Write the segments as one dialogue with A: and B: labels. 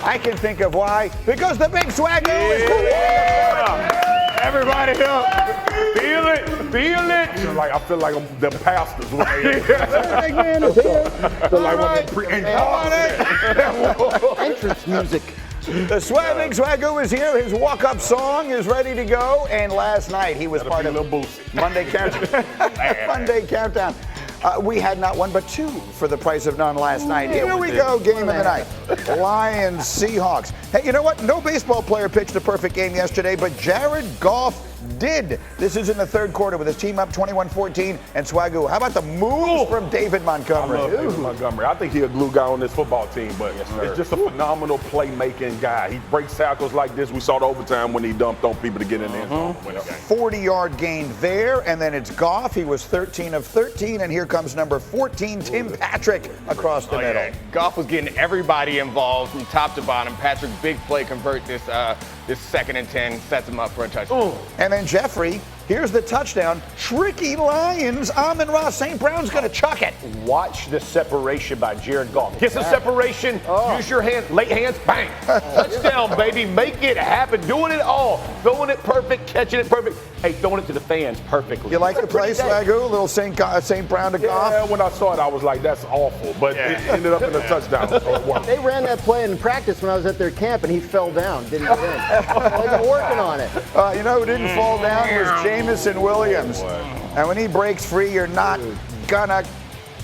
A: I can think of why. Because the big Swagoo is coming.
B: Everybody up. Feel it. Feel it.
C: I feel like I'm the pastors.
D: Big man is here.
C: Feel like
D: Entrance music.
A: The Big Swagoo is here. His walk-up song is ready to go. And last night he was part of Monday Countdown. Monday Countdown. We had not one but two for the price of none last night. Here we go, game of the night. Lions, Seahawks. Hey, you know what? No baseball player pitched a perfect game yesterday, but Jared Goff did. This is in the third quarter with his team up 21-14. And Swagoo, how about the moves from David Montgomery?
C: I love David Montgomery. I think he's a glue guy on this football team, but it's just a phenomenal playmaking guy. He breaks tackles like this. We saw the overtime when he dumped on people to get in there.
A: 40-yard gain there, and then it's Goff. He was 13 of 13, and here comes number 14, Tim Patrick, across the middle.
B: Yeah. Goff was getting everybody involved from top to bottom. Patrick, big play, convert this 2nd and 10, sets him up for a touchdown.
A: And then Jeffrey, here's the touchdown. Tricky Lions. Amon-Ra St. Brown's going to chuck it.
E: Watch the separation by Jared Goff. Get some separation. Use your hands. Late hands. Bang. Touchdown, baby. Make it happen. Doing it all. Throwing it perfect. Catching it perfect. Hey, throwing it to the fans perfectly.
A: You like the play, Swagoo? A little St. Brown to Goff?
C: Yeah, when I saw it, I was like, that's awful. But it ended up in a touchdown. So it worked.
D: They ran that play in practice when I was at their camp, and he fell down. Didn't win. They've been working on it.
A: You know who didn't fall down was Jamison Williams. And when he breaks free, you're not gonna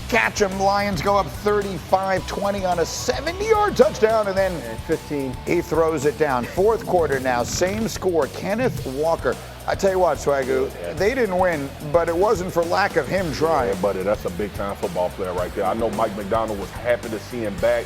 A: catch him. Lions go up 35-20 on a 70-yard touchdown, and then
D: 15.
A: He throws it down. Fourth quarter now, same score. Kenneth Walker. I tell you what, Swagoo, they didn't win, but it wasn't for lack of him trying.
C: Yeah, buddy, that's a big-time football player right there. I know Mike McDonald was happy to see him back,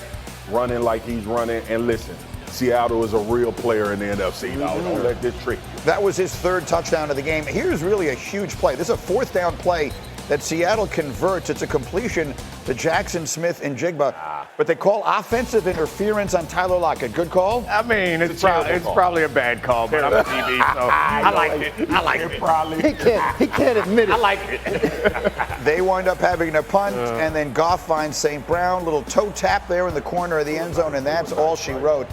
C: running like he's running. And listen, Seattle is a real player in the NFC. Don't let this trick you.
A: That was his third touchdown of the game. Here's really a huge play. This is a fourth down play that Seattle converts. It's a completion to Jackson Smith and Jigba. But they call offensive interference on Tyler Lockett. Good call?
B: I mean, it's probably a bad call, but I'm a TV, so I like it. I like it.
C: Probably.
D: He can't admit it.
B: I like it.
A: They wind up having a punt, and then Goff finds St. Brown. Little toe tap there in the corner of the end zone, and that's all she wrote.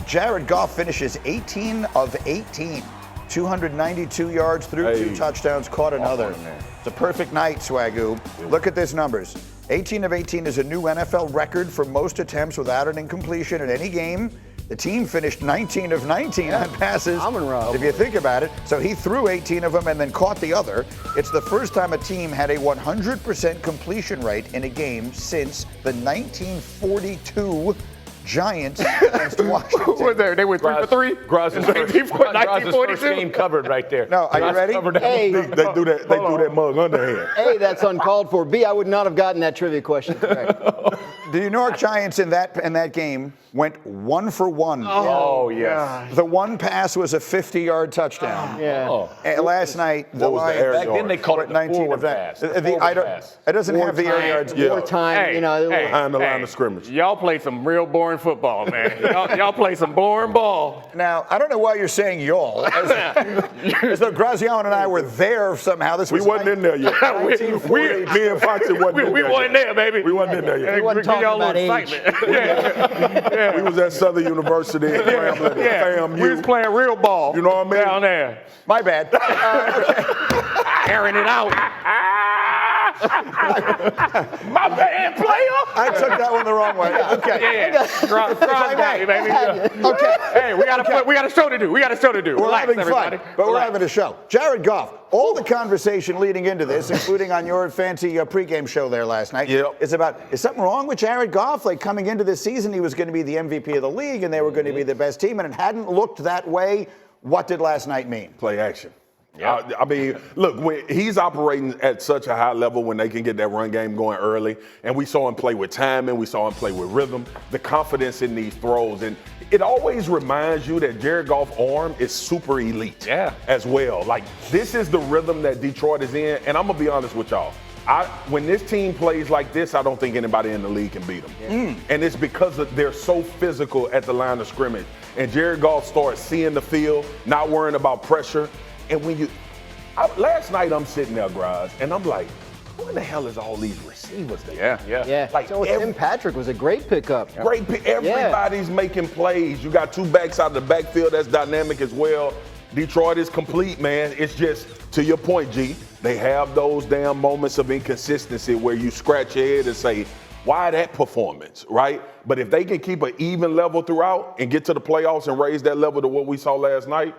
A: Jared Goff finishes 18 of 18. 292 yards through 2 touchdowns, caught another. It's a perfect night, Swagoo. Look at these numbers. 18 of 18 is a new NFL record for most attempts without an incompletion in any game. The team finished 19 of 19 on passes, if you think about it. So he threw 18 of them and then caught the other. It's the first time a team had a 100% completion rate in a game since the 1942 Giants against Washington.
B: They were 3 for 3?
E: Graz's first game covered right there.
A: No, are you ready?
D: A,
C: They do that mug underhand.
D: A, that's uncalled for. B, I would not have gotten that trivia question correct.
A: The New York Giants in that game went 1 for 1.
E: Oh, yes.
A: The one pass was a 50-yard touchdown. And last night, the Lions.
E: Back then they called it
A: 19 of that. It doesn't have the air yards.
D: More time,
C: Behind the line of scrimmage.
B: Y'all play some real boring football, man. Y'all play some boring ball.
A: Now, I don't know why you're saying y'all. As though Graziano and I were there somehow.
C: We wasn't in there yet. Me and Foxy wasn't in there.
B: We wasn't there, baby.
C: We wasn't in there yet.
D: He wasn't talking about age.
C: We was at Southern University in Grambling. FAMU.
B: We was playing real ball.
C: You know what I mean?
B: Down there.
A: My bad.
B: Airing it out.
E: My bad, player.
A: I took that one the wrong way. Okay.
B: Yeah. Cross body, baby.
A: Okay.
B: Hey, we got a show to do.
A: We're
B: Relax,
A: having
B: everybody.
A: fun, but we're having a show. Jared Goff, all the conversation leading into this, including on your fancy pregame show there last night, is about, is something wrong with Jared Goff? Like coming into this season, he was going to be the MVP of the league and they were going to be the best team, and it hadn't looked that way. What did last night mean?
C: Play action. I mean, look, when he's operating at such a high level when they can get that run game going early, and we saw him play with timing, we saw him play with rhythm, the confidence in these throws, and it always reminds you that Jared Goff's arm is super elite as well. Like, this is the rhythm that Detroit is in, and I'm going to be honest with y'all. When this team plays like this, I don't think anybody in the league can beat them. And it's because they're so physical at the line of scrimmage. And Jared Goff starts seeing the field, not worrying about pressure. And when last night I'm sitting there, Graz, and I'm like, where the hell is all these receivers there?
D: Yeah.
C: Like
D: so Tim Patrick was a great pickup.
C: Great pick. Everybody's making plays. You got two backs out of the backfield that's dynamic as well. Detroit is complete, man. It's just, to your point, G, they have those damn moments of inconsistency where you scratch your head and say, why that performance, right? But if they can keep an even level throughout and get to the playoffs and raise that level to what we saw last night,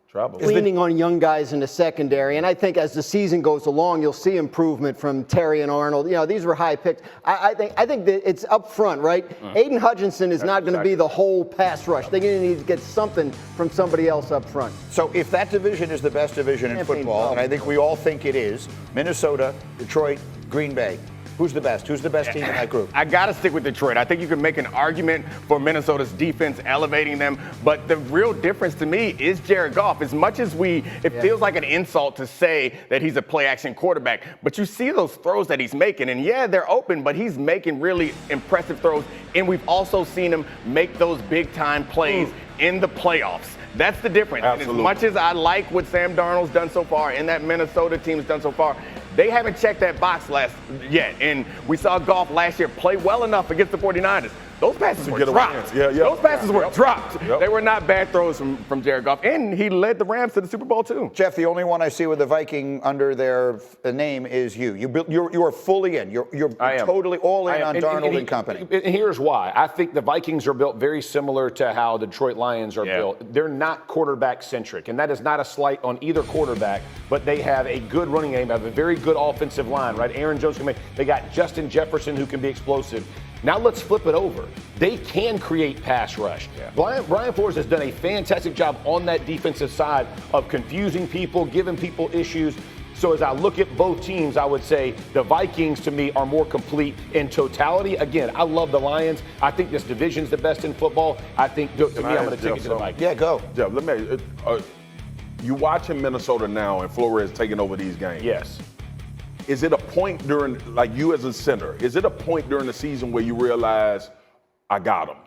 C: trouble.
D: Leaning on young guys in the secondary, and I think as the season goes along, you'll see improvement from Terry and Arnold. You know, these were high picks. I think that it's up front, right? Aiden Hutchinson is not going to be the whole pass rush. They're going to need to get something from somebody else up front.
A: So if that division is the best division in football, and I think we all think it is, Minnesota, Detroit, Green Bay, who's the best? Who's the best team in that group?
B: I got to stick with Detroit. I think you can make an argument for Minnesota's defense elevating them, but the real difference to me is Jared Goff. As much as it feels like an insult to say that he's a play-action quarterback, but you see those throws that he's making, and yeah, they're open, but he's making really impressive throws, and we've also seen him make those big-time plays in the playoffs. That's the difference. And as much as I like what Sam Darnold's done so far and that Minnesota team's done so far, they haven't checked that box yet. And we saw Goff last year play well enough against the 49ers. Those passes were dropped. Those passes were dropped. They were not bad throws from Jared Goff. And he led the Rams to the Super Bowl, too.
A: Jeff, the only one I see with the Viking under their name is you. You are fully in. You're totally all in on Darnold and company.
E: And here's why. I think the Vikings are built very similar to how the Detroit Lions are built. They're not quarterback-centric, and that is not a slight on either quarterback, but they have a good running game, have a very good offensive line, right? Aaron Jones can make. They got Justin Jefferson who can be explosive. Now let's flip it over. They can create pass rush. Brian Flores has done a fantastic job on that defensive side of confusing people, giving people issues. So as I look at both teams, I would say the Vikings, to me, are more complete in totality. Again, I love the Lions. I think this division's the best in football. I think, to me, I'm going to take it to the Vikings.
A: Yeah, go.
C: Jeff, let me. You watching Minnesota now and Flores taking over these games.
E: Yes.
C: Is it a point during, like you as a center, is it a point during the season where you realize, I got him?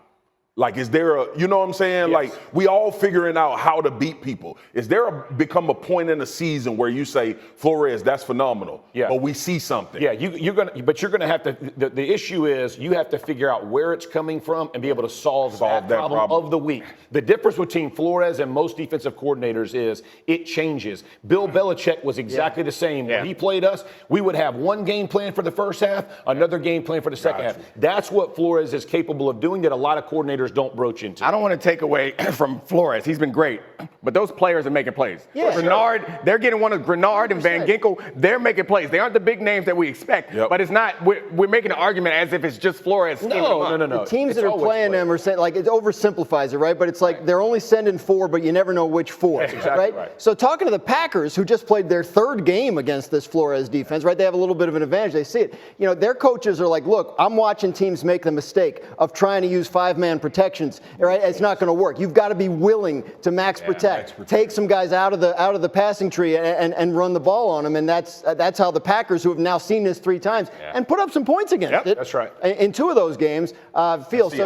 C: Like, is there you know what I'm saying?
E: Yes.
C: Like, we all figuring out how to beat people. Is there become a point in the season where you say, Flores, that's phenomenal, but we see something?
E: Yeah, you're gonna have to. The issue is you have to figure out where it's coming from and be able to solve that problem of the week. The difference between Flores and most defensive coordinators is it changes. Bill Belichick was exactly the same. When he played us, we would have one game plan for the first half, another game plan for the second half. That's what Flores is capable of doing that a lot of coordinators don't broach into.
B: I don't want to take away from Flores. He's been great. But those players are making plays. Grenard, they're getting one of Grenard and Van Ginkel. They're making plays. They aren't the big names that we expect. But it's not, we're making an argument as if it's just Flores.
E: No.
D: The teams that are playing them are saying, like, it oversimplifies it, right? But it's like they're only sending 4, but you never know which 4.
E: That's exactly right.
D: So talking to the Packers, who just played their third game against this Flores defense, right? They have a little bit of an advantage. They see it. You know, their coaches are like, look, I'm watching teams make the mistake of trying to use 5-man protections, right? It's not going to work. You've got to be willing to max protect. Take some guys out of the passing tree and run the ball on them, and that's how the Packers, who have now seen this 3 times and put up some points against it.
E: That's right.
D: In 2 of those games, feel. So